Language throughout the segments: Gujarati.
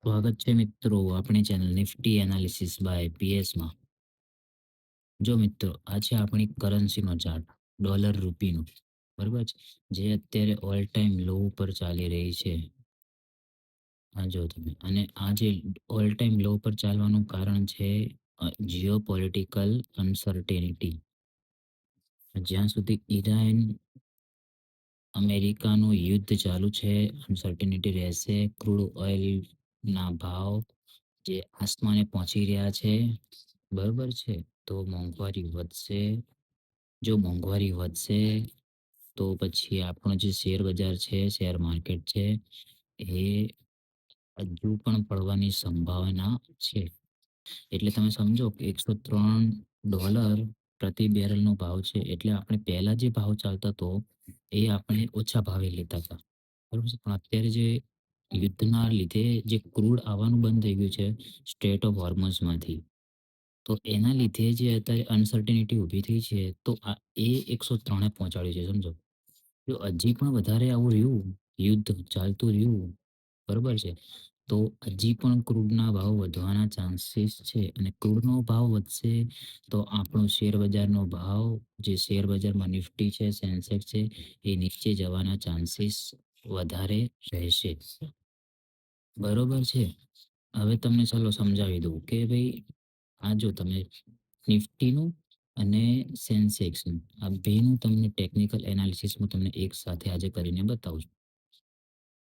સ્વાગત છે મિત્રો આપણી ચેનલ નિફ્ટી એનાલિસિસ બાય પીએસમાં. જો મિત્રો આ છે આપણી કરન્સીનો ચાર્ટ, ડોલર રૂપીનો, બરાબર છે, જે અત્યારે ઓલ ટાઈમ લો ઉપર ચાલી રહી છે. આ જો તમે, અને આ જે ઓલ ટાઈમ લો પર ચાલવાનું કારણ છે જીઓ પોલિટિકલ અનસર્ટેનિટી. જ્યાં સુધી ઈરાન અમેરિકાનું યુદ્ધ ચાલુ છે, અનસર્ટેનિટી રહેશે. ક્રૂડ ઓઇલના ભાવ જે આસમાને પહોંચી રહ્યા છે, બરોબર છે, તો મોંઘવારી વધશે. જો મોંઘવારી વધશે તો પછી આપણો જે શેર બજાર છે, શેર માર્કેટ છે, એ હજુ પણ પડવાની સંભાવના છે. એટલે તમે સમજો કે $103 પ્રતિ બેરલનો ભાવ છે. એટલે આપણે પહેલા જે ભાવ ચાલતા હતો એ આપણે ઓછા ભાવે લેતા હતા, બરોબર છે. પણ અત્યારે જે યુદ્ધના લીધે જે ક્રૂડ આવવાનું બંધ થઈ ગયું છે સ્ટેટ ઓફ હોર્મઝમાંથી, તો એના લીધે જે અત્યારે અનસર્ટેનિટી ઊભી થઈ છે, તો આ એ 103 પહોંચાડ્યું છે, સમજો. જો હજી પણ વધારે આવું રહ્યું, યુદ્ધ ચાલતું રહ્યું, બરોબર છે, તો હજી પણ ક્રૂડના ભાવ વધવાના ચાન્સીસ છે. અને ક્રૂડનો ભાવ વધશે તો આપણો શેર બજારનો ભાવ, જે શેર બજારમાં નિફ્ટી છે, સેન્સેક્સ છે, એ નીચે જવાના ચાન્સીસ વધારે રહેશે, બરોબર છે. હવે તમને ચાલો સમજાવી દઉં કે ભાઈ આ જો તમે નિફ્ટીનું અને સેન્સેક્સનું, આ બેનું તમને ટેકનિકલ એનાલિસિસ હું તમને એક સાથે આજે કરીને બતાવું છું,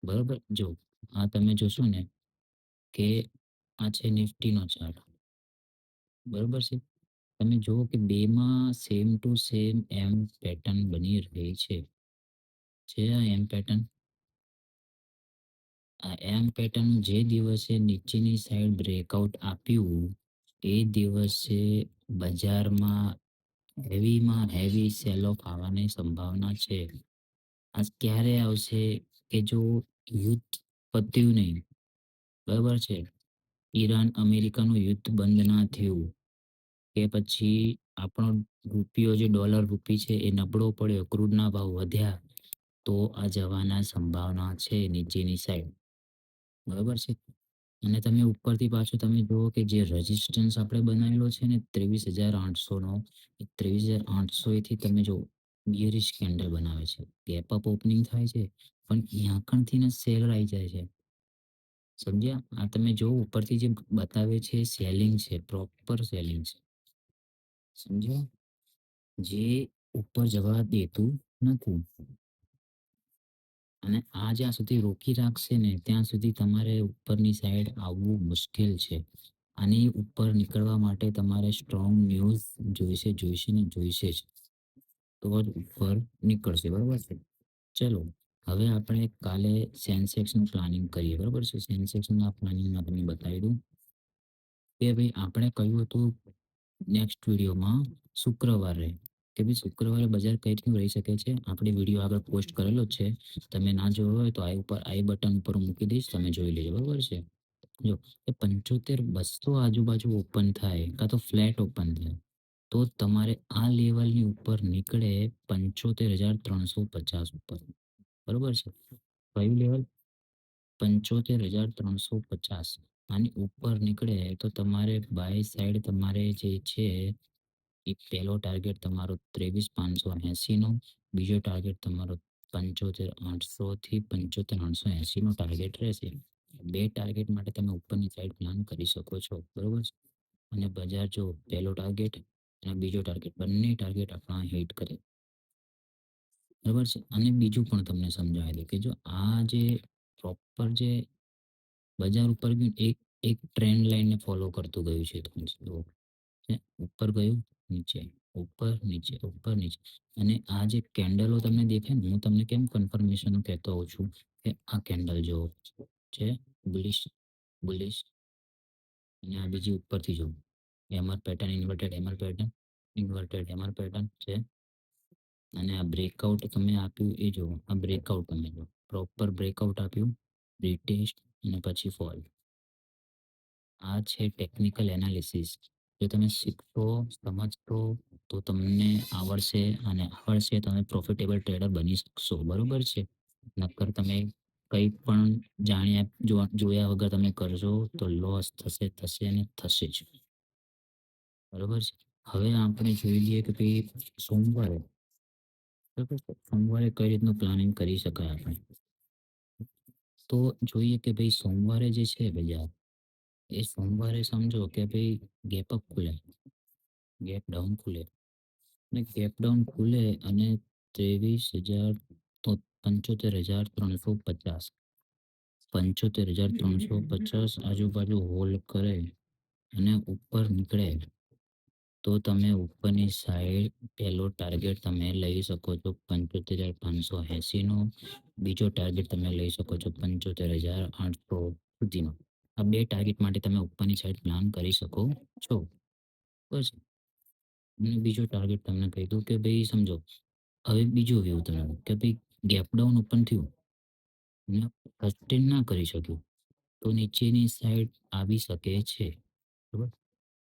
બરોબર. જો આ તમે જોશો ને કે આ છે નિફ્ટીનો ચાર્ટ, બરોબર છે. તમે જુઓ કે બેમાં સેમ ટુ સેમ એમ પેટર્ન બની રહી છે આ એમ પેટર્ન. આ એમ પેટર્ન જે દિવસે નીચેની સાઈડ બ્રેકઆઉટ આપ્યું એ દિવસે બજારમાં હેવીમાં હેવી સેલ ઓફ આવવાની સંભાવના છે. આજ ક્યારે આવશે કે જો યુદ્ધ પત્યું નહીં, બરાબર છે, ઈરાન અમેરિકાનું યુદ્ધ બંધ ના થયું, કે પછી આપણો રૂપિયો જે ડોલર રૂપી છે એ નબળો પડ્યો, ક્રૂડના ભાવ વધ્યા, તો આ જવાના સંભાવના છે નીચેની સાઈડ, બરાબર છે. અને તમે ઉપરથી પાછું તમે જુઓ કે જે રેઝિસ્ટન્સ આપણે બનાવેલો છે ને 23,800નો, એ 23,800 થી તમે જો બિયરિશ કેન્ડલ બનાવે છે, ગેપ અપ ઓપનિંગ થાય છે, પણ યાકણથી ને સેલ આવી જાય છે, સમજ્યા. આ તમે જો ઉપરથી જે બતાવે છે સેલિંગ છે, પ્રોપર સેલિંગ છે, સમજ્યા, જે ઉપર જવા દેતું નથી. અને આ જ્યાં સુધી રોકી રાખશે ને ત્યાં સુધી તમારે ઉપરની સાઈડ આવવું મુશ્કેલ છે. આની ઉપર નીકળવા માટે તમારે સ્ટ્રોંગ ન્યૂઝ જોઈશે ને જોઈશે જ, તો જ ઉપર નીકળશે, બરાબર છે. ચલો હવે આપણે કાલે સેન્સેક્સનું પ્લાનિંગ કરીએ, બરાબર છે. સેન્સેક્સના પ્લાનિંગમાં તમને બતાવી દઉં કે ભાઈ આપણે કહ્યું હતું નેક્સ્ટ વિડીયોમાં શુક્રવારે, કે ભાઈ શુક્રવારે બજાર કઈ રીતનું રહી શકે છે. આપણે વિડીયો આગળ પોસ્ટ કરેલો જ છે, તમે ના જોયો હોય તો આઈ બટન ઉપર હું મૂકી દઈશ, તમે જોઈ લેજો, બરાબર છે. જો એ 75,200 આજુબાજુ ઓપન થાય કાં તો ફ્લેટ ઓપન થાય, તો તમારે આ લેવલની ઉપર નીકળે 75,350 ઉપર, બરોબર છે. કયું લેવલ? 75,350. આની ઉપર નીકળે તો તમારે બાય સાઈડ તમારે જે છે એ પહેલો ટાર્ગેટ તમારો 23,580નો, બીજો ટાર્ગેટ તમારો 75,800 થી 75,880નો ટાર્ગેટ રહેશે. બે ટાર્ગેટ માટે તમે ઉપરની સાઈડ પ્લાન કરી શકો છો, બરોબર છે. અને બજાર જો પહેલો ટાર્ગેટ અને બીજો ટાર્ગેટ, બંને ટાર્ગેટ આપણા હિટ કરે, બરાબર છે. અને બીજું પણ તમને સમજાવી દઉં કે જો આ જે પ્રોપર જે બજાર ઉપર બી એક એક ટ્રેન્ડ લાઈનને ફોલો કરતું ગયું છે, તમે જુઓ છે, ઉપર ગયું, નીચે, ઉપર નીચે, ઉપર નીચે. અને આ જે કેન્ડલો તમને દેખાય ને, હું તમને કેમ કન્ફર્મેશન કહેતો હોઉં છું કે આ કેન્ડલ જો છે બુલિશ, બુલિશ, અને આ બીજી ઉપરથી જો hammer pattern, inverted hammer pattern છે. અને આ બ્રેકઆઉટ તમે આપ્યું એ જો, આ બ્રેકઆઉટ તમે જો પ્રોપર બ્રેકઆઉટ આપ્યું, રિટેસ્ટ અને પછી ફોલ. આ છે ટેકનિકલ એનાલિસિસ. જો તમે શીખશો, સમજશો તો તમને આવડશે, અને આવડશે તમે પ્રોફિટેબલ ટ્રેડર બની શકશો, બરોબર છે. નક્કર તમે કંઈ પણ જોયા વગર તમે કરશો તો લોસ થશે, થશે અને થશે જ. બરોબર છે. હવે આપણે જોઈ લઈએ કે ભઈ સોમવારે બરોબર છે. સોમવારે કઈ રીતનું પ્લાનિંગ કરી શકાય આપણે. તો જોઈએ કે ભઈ સોમવારે જે છે બજાર, એ સોમવારે સમજો કે ભઈ ગેપ અપ ખુલે, ગેપ ડાઉન ખુલે અને ગેપ ડાઉન ખુલે અને 23,000 તો 75,350 75,350 આજુબાજુ હોલ્ડ કરે અને ઉપર નીકળે તો તમે ઉપરની સાઈડ પહેલો ટાર્ગેટ તમે લઈ શકો છો 75,580 નો. બીજો ટાર્ગેટ તમે લઈ શકો છો 75,800 સુધીનો. આ 2 ટાર્ગેટ માટે તમે ઉપરની સાઈડ પ્લાન કરી શકો છો. બસ. અને બીજો ટાર્ગેટ તમને કહી દઉં કે ભઈ સમજો હવે બીજું વ્યૂ તમારું કે ભઈ ગેપ ડાઉન ઓપન થયું અને સસ્ટેન ના કરી શક્યું તો નીચેની સાઈડ આવી શકે છે. બરોબર?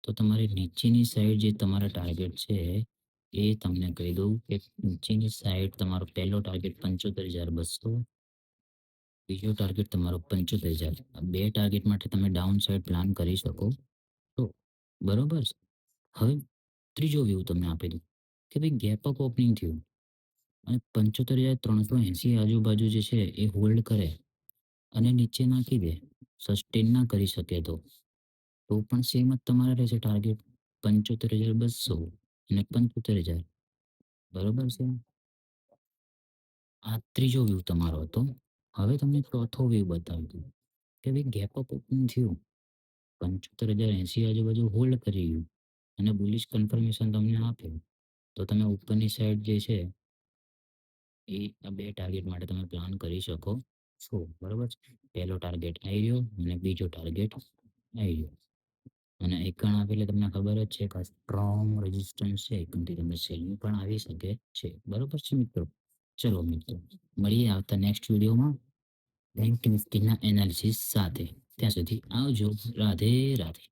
તો તમારી નીચેની સાઈડ જે તમારા ટાર્ગેટ છે, એ તમને કહી દઉં કે નીચેની સાઈડ તમારો પહેલો ટાર્ગેટ 75,200, બીજો ટાર્ગેટ તમારો 75,000. આ 2 ટાર્ગેટ માટે તમે ડાઉન સાઈડ પ્લાન કરી શકો છો. બરોબર છે. હવે ત્રીજો વ્યૂ તમને આપી દઉં કે ભાઈ ગેપ અપ ઓપનિંગ થયું અને 75,380 આજુબાજુ જે છે એ હોલ્ડ કરે અને નીચે નાખી દે, સસ્ટેન ના કરી શકે તો પણ સેમ જ તમારે રહેશે ટાર્ગેટ 75,200 અને 75,000. બરોબર છે. આ ત્રીજો વ્યૂ તમારો હતો. હવે તમને ચોથો વ્યૂ બતાવી દઉં કે ભાઈ ગેપ અપ ઓપન થયું, 75,080 આજુબાજુ હોલ્ડ કરી રહ્યું અને બુલિશ કન્ફર્મેશન તમને આપે તો તમે ઉપરની સાઈડ જે છે એ આ 2 ટાર્ગેટ માટે તમે પ્લાન કરી શકો છો. બરોબર છે. પહેલો ટાર્ગેટ આઈ રહ્યો અને બીજો ટાર્ગેટ આઈ રહ્યો. અને એકણ આપે એટલે તમને ખબર જ છે કે આ સ્ટ્રોંગ રેઝિસ્ટન્સ છે એકણથી તમને સેલિંગ પણ આવી શકે છે. બરોબર છે મિત્રો. ચલો મિત્રો મળીએ આવતા નેક્સ્ટ વિડીયોમાં બેંક નિફ્ટીના એનાલિસિસ સાથે. ત્યાં સુધી આવજો. રાધે રાધે.